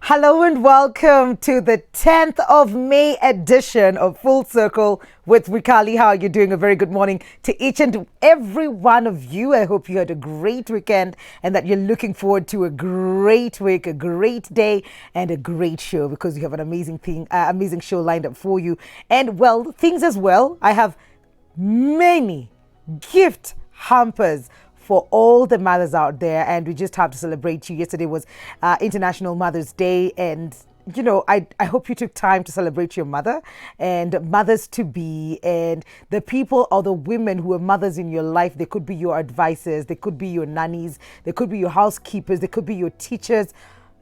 Hello and welcome to the 10th of May edition of Full Circle with Rikali. How are you doing? A very good morning to each and every one of you. I hope you had a great weekend and that you're looking forward to a great week, a great day, and a great show because you have an amazing show lined up for you. And well, things as well. I have many gift hampers for all the mothers out there, and we just have to celebrate you. Yesterday was International Mother's Day, and I hope you took time to celebrate your mother and mothers to be, and the people or the women who are mothers in your life. They could be your advisors, they could be your nannies, they could be your housekeepers, they could be your teachers.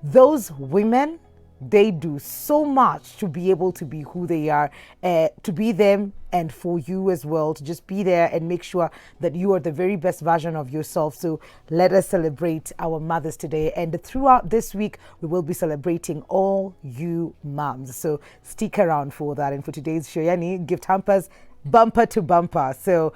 Those women, they do so much to be able to be who they are, to be them, and for you as well to just be there and make sure that you are the very best version of yourself. So let us celebrate our mothers today, and throughout this week we will be celebrating all you moms. So stick around for that. And for today's show, Yani, gift hampers bumper to bumper. So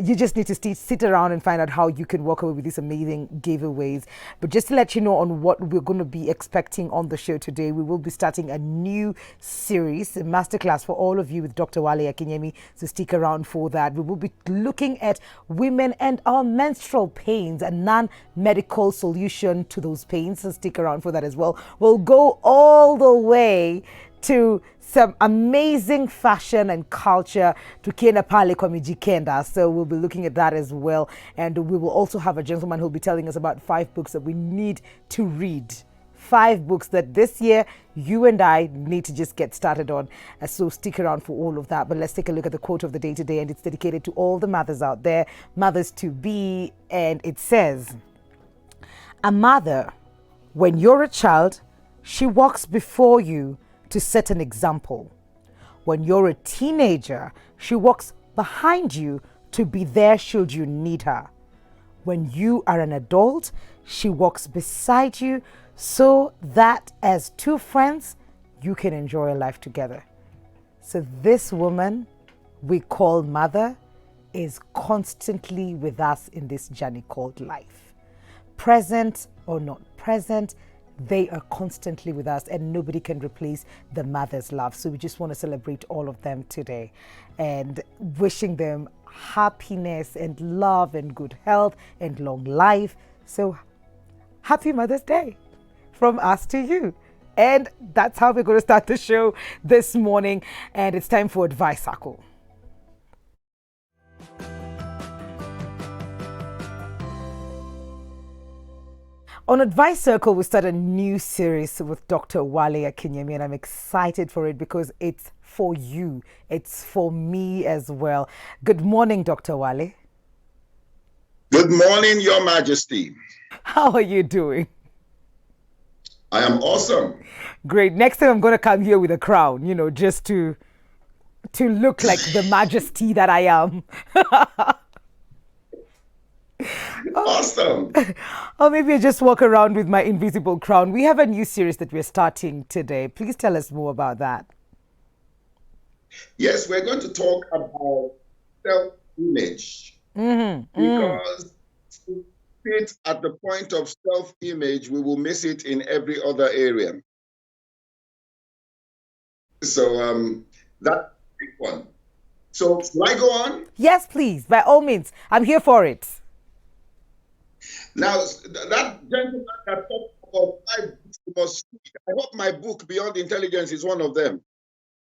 you just need to sit around and find out how you can walk away with these amazing giveaways. But just to let you know on what we're going to be expecting on the show today, we will be starting a new series, a masterclass for all of you with Dr. Wale Akinyemi. So stick around for that. We will be looking at women and our menstrual pains, a non-medical solution to those pains. So stick around for that as well. We'll go all the way to some amazing fashion and culture to Kena Pale Kwamijikenda. So we'll be looking at that as well. And we will also have a gentleman who'll be telling us about 5 books that we need to read. 5 books that this year you and I need to just get started on. So stick around for all of that. But let's take a look at the quote of the day today. And it's dedicated to all the mothers out there, mothers to be. And it says, "A mother, when you're a child, she walks before you to set an example. When you're a teenager, she walks behind you to be there should you need her. When you are an adult, she walks beside you so that as 2 friends, you can enjoy life together." So this woman we call mother is constantly with us in this journey called life. Present or not present, they are constantly with us, and nobody can replace the mother's love. So we just want to celebrate all of them today and wishing them happiness and love and good health and long life. So happy Mother's Day from us to you. And that's how we're going to start the show this morning. And it's time for Advice Circle. On Advice Circle, we start a new series with Dr. Wale Akinyemi, and I'm excited for it because it's for you. It's for me as well. Good morning, Dr. Wale. Good morning, Your Majesty. How are you doing? I am awesome. Great. Next time I'm going to come here with a crown, just to look like the majesty that I am. Awesome. Or maybe I just walk around with my invisible crown. We have a new series that we're starting today. Please tell us more about that. Yes, we're going to talk about self-image because to sit at the point of self-image, we will miss it in every other area. So that's a big one. So shall I go on? Yes, please. By all means. I'm here for it. Now, that gentleman that talked about 5 books you must read, I hope my book, Beyond Intelligence, is one of them.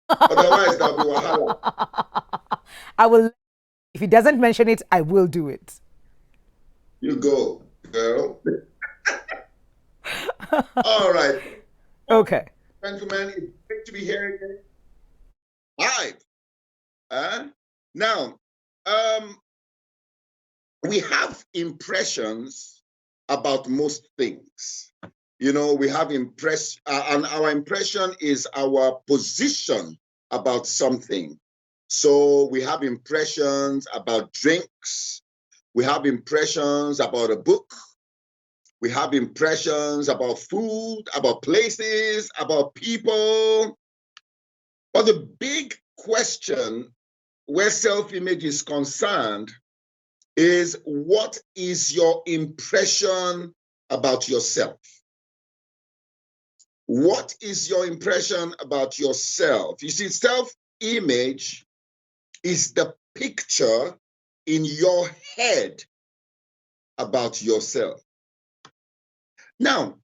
Otherwise, that'll be wahala. I will. If he doesn't mention it, I will do it. You go, girl. All right. Okay. Gentlemen, it's great to be here again. Live. Now, we have impressions about most things. We have and our impression is our position about something. So we have impressions about drinks. We have impressions about a book. We have impressions about food, about places, about people. But the big question where self-image is concerned is, what is your impression about yourself? What is your impression about yourself? You see, self-image is the picture in your head about yourself. Now,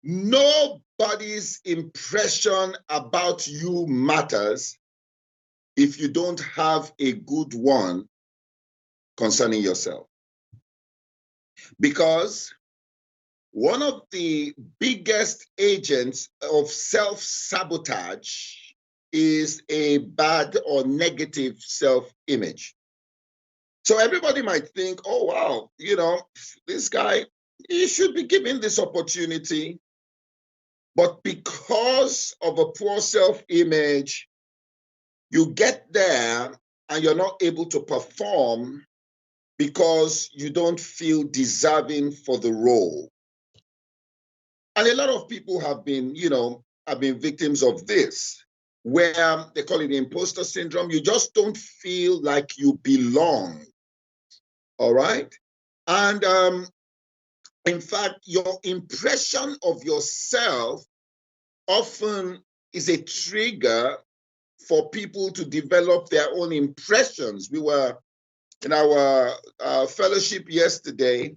nobody's impression about you matters if you don't have a good one concerning yourself. Because one of the biggest agents of self-sabotage is a bad or negative self-image. So everybody might think, oh, wow, this guy, he should be given this opportunity. But because of a poor self-image, you get there and you're not able to perform because you don't feel deserving for the role. And a lot of people have been victims of this, where they call it the imposter syndrome. You just don't feel like you belong. All right. And in fact, your impression of yourself often is a trigger for people to develop their own impressions. We were in our fellowship yesterday,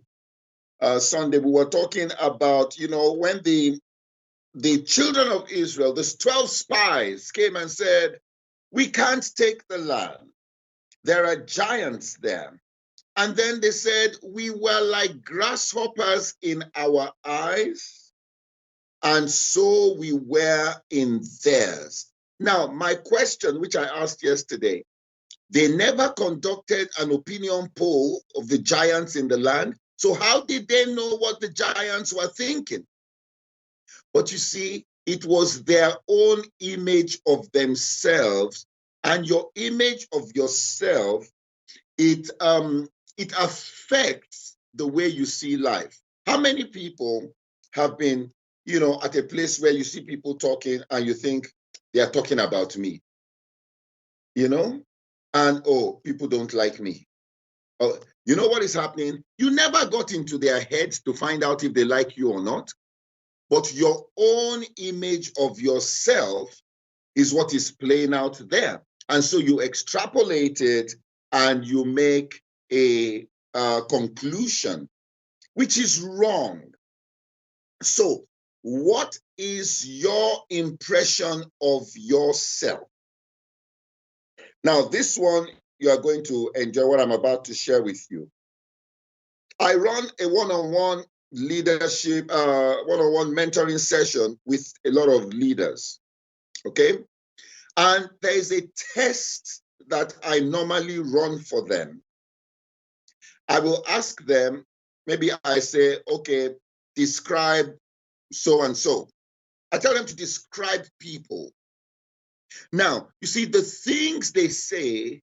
Sunday, we were talking about, when the children of Israel, the 12 spies came and said, we can't take the land. There are giants there. And then they said, we were like grasshoppers in our eyes, and so we were in theirs. Now, my question, which I asked yesterday, they never conducted an opinion poll of the giants in the land. So how did they know what the giants were thinking? But you see, it was their own image of themselves, and your image of yourself, it affects the way you see life. How many people have been, at a place where you see people talking and you think they are talking about me, and oh, people don't like me. Oh, you know what is happening? You never got into their heads to find out if they like you or not, but your own image of yourself is what is playing out there. And so you extrapolate it and you make a conclusion, which is wrong. So, what is your impression of yourself? Now, this one, you are going to enjoy what I'm about to share with you. I run a one-on-one leadership, one-on-one mentoring session with a lot of leaders, okay? And there is a test that I normally run for them. I will ask them, maybe I say, okay, describe so and so. I tell them to describe people. Now, you see, the things they say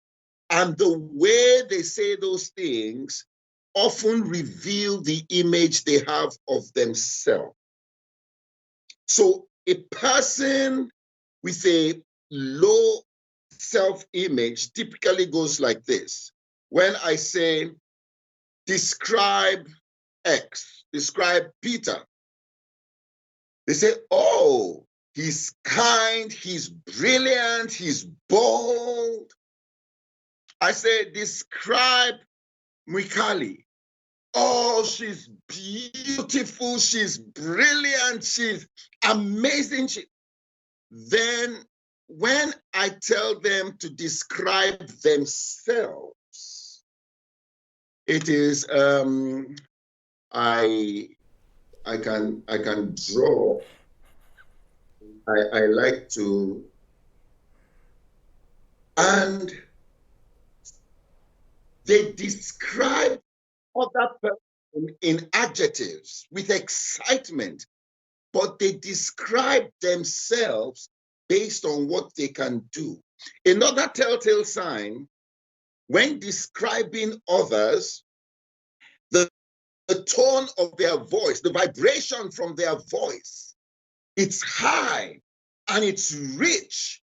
and the way they say those things often reveal the image they have of themselves. So a person with a low self-image typically goes like this. When I say, describe X, describe Peter, they say, oh, he's kind, he's brilliant, he's bold. I say, describe Mikali. Oh, she's beautiful, she's brilliant, she's amazing. Then when I tell them to describe themselves, it is I can draw. I like to, and they describe other person in adjectives with excitement, but they describe themselves based on what they can do. Another telltale sign, when describing others, the tone of their voice, the vibration from their voice, it's high and it's rich,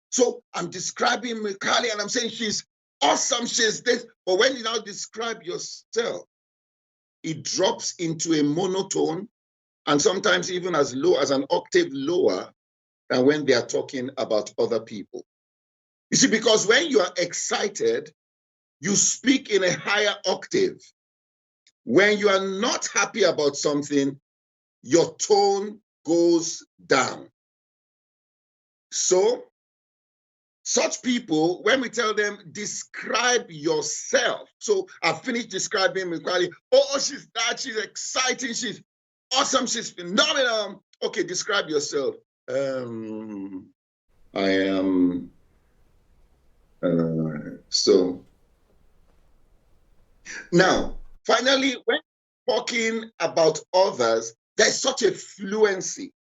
So I'm describing Mikali and I'm saying she's awesome, she's this. But when you now describe yourself, it drops into a monotone and sometimes even as low as an octave lower than when they are talking about other people. You see, because when you are excited, you speak in a higher octave. When you are not happy about something, your tone goes down. So, such people, when we tell them, describe yourself. So, I've finished describing Mikali. Oh, she's that, she's exciting, she's awesome, she's phenomenal. Okay, describe yourself. I am so. Now, finally, when talking about others, there's such a fluency.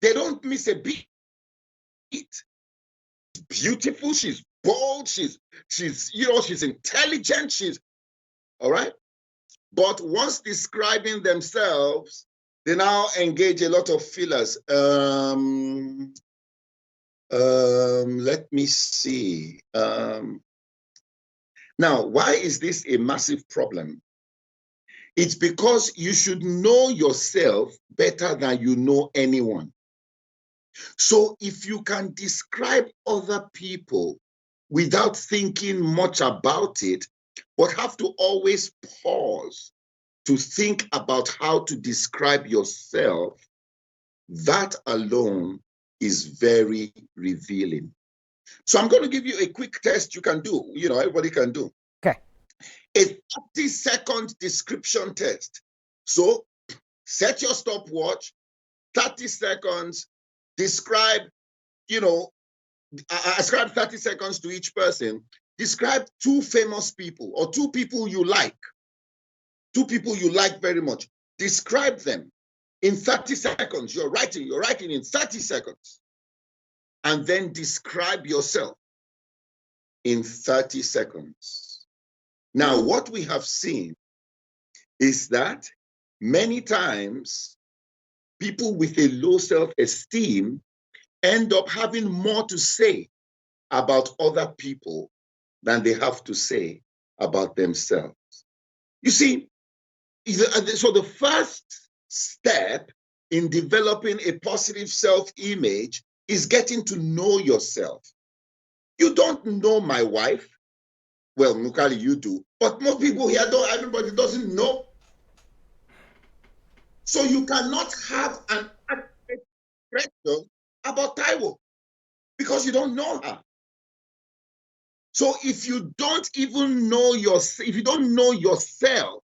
They don't miss a beat. She's beautiful, she's bold, she's she's intelligent, she's all right. But once describing themselves, they now engage a lot of fillers. Let me see. Now, why is this a massive problem? It's because you should know yourself better than you know anyone. So if you can describe other people without thinking much about it, but have to always pause to think about how to describe yourself, that alone is very revealing. So I'm going to give you a quick test you can do. Everybody can do. Okay. A 30-second description test. So set your stopwatch, 30 seconds, describe, ascribe 30 seconds to each person. Describe two famous people or two people you like very much. Describe them in 30 seconds. You're writing in 30 seconds. And then describe yourself in 30 seconds. Now, what we have seen is that many times people with a low self-esteem end up having more to say about other people than they have to say about themselves. You see, so the first step in developing a positive self-image is getting to know yourself. You don't know my wife. Well, Mukali, you do. But most people here everybody doesn't know. So you cannot have an accurate impression about Taiwo because you don't know her. So if you don't even know if you don't know yourself,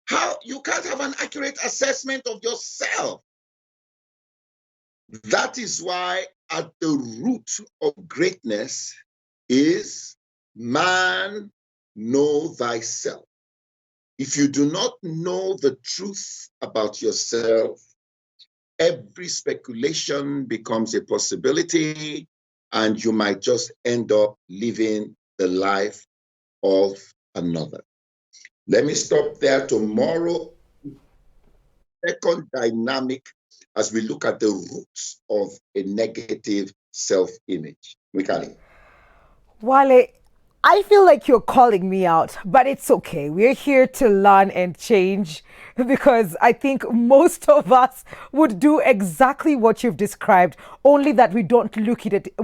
how you can't have an accurate assessment of yourself. That is why at the root of greatness is man, know thyself. If you do not know the truth about yourself, every speculation becomes a possibility, and you might just end up living the life of another. Let me stop there. Tomorrow, second dynamic as we look at the roots of a negative self-image. Mikali. Wale, I feel like you're calling me out, but it's okay. We're here to learn and change because I think most of us would do exactly what you've described, only that we don't look at it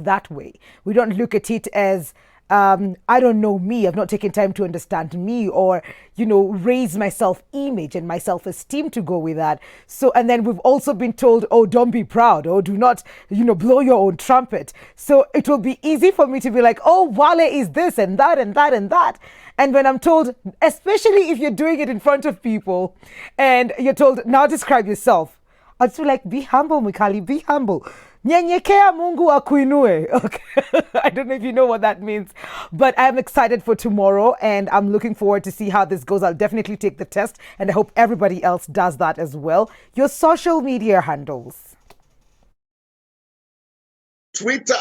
that way. We don't look at it as I don't know me. I've not taken time to understand me or, raise my self image and my self esteem to go with that. So, and then we've also been told, oh, don't be proud or do not, blow your own trumpet. So it will be easy for me to be like, oh, Wale is this and that and that and that. And when I'm told, especially if you're doing it in front of people and you're told, now describe yourself, I'd still like, be humble, Mikali, be humble. Nyenyekea Mungu akuinue. Okay. I don't know if you know what that means, but I'm excited for tomorrow and I'm looking forward to see how this goes. I'll definitely take the test and I hope everybody else does that as well. Your social media handles. Twitter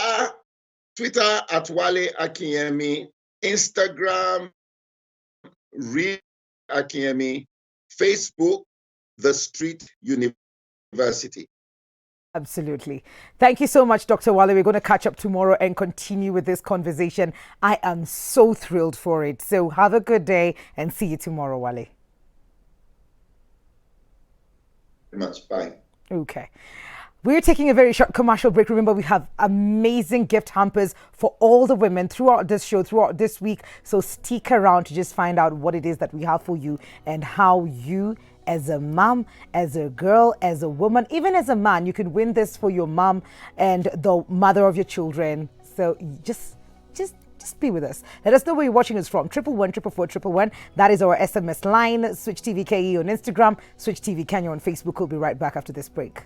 at Wale Akinyemi, Instagram, Real Akinyemi, Facebook, The Street University. Absolutely. Thank you so much, Dr. Wale. We're going to catch up tomorrow and continue with this conversation. I am so thrilled for it. So have a good day and see you tomorrow, Wale. Much. Bye. Okay. We're taking a very short commercial break. Remember, we have amazing gift hampers for all the women throughout this show, throughout this week. So stick around to just find out what it is that we have for you and how you, as a mom, as a girl, as a woman, even as a man, you can win this for your mom and the mother of your children. So just be with us. Let us know where you're watching us from. 111 That is our SMS line. Switch TV KE on Instagram. Switch TV Kenya on Facebook. We'll be right back after this break.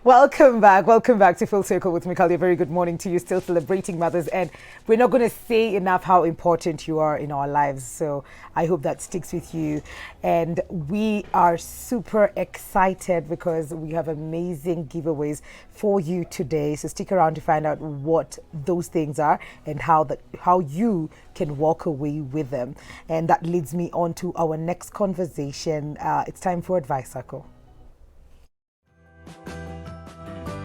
Welcome back. Welcome back to Full Circle with Mikali. A very good morning to you. Still celebrating mothers, and we're not going to say enough how important you are in our lives. So I hope that sticks with you. And we are super excited because we have amazing giveaways for you today. So stick around to find out what those things are and how you can walk away with them. And that leads me on to our next conversation. It's time for Advice Circle.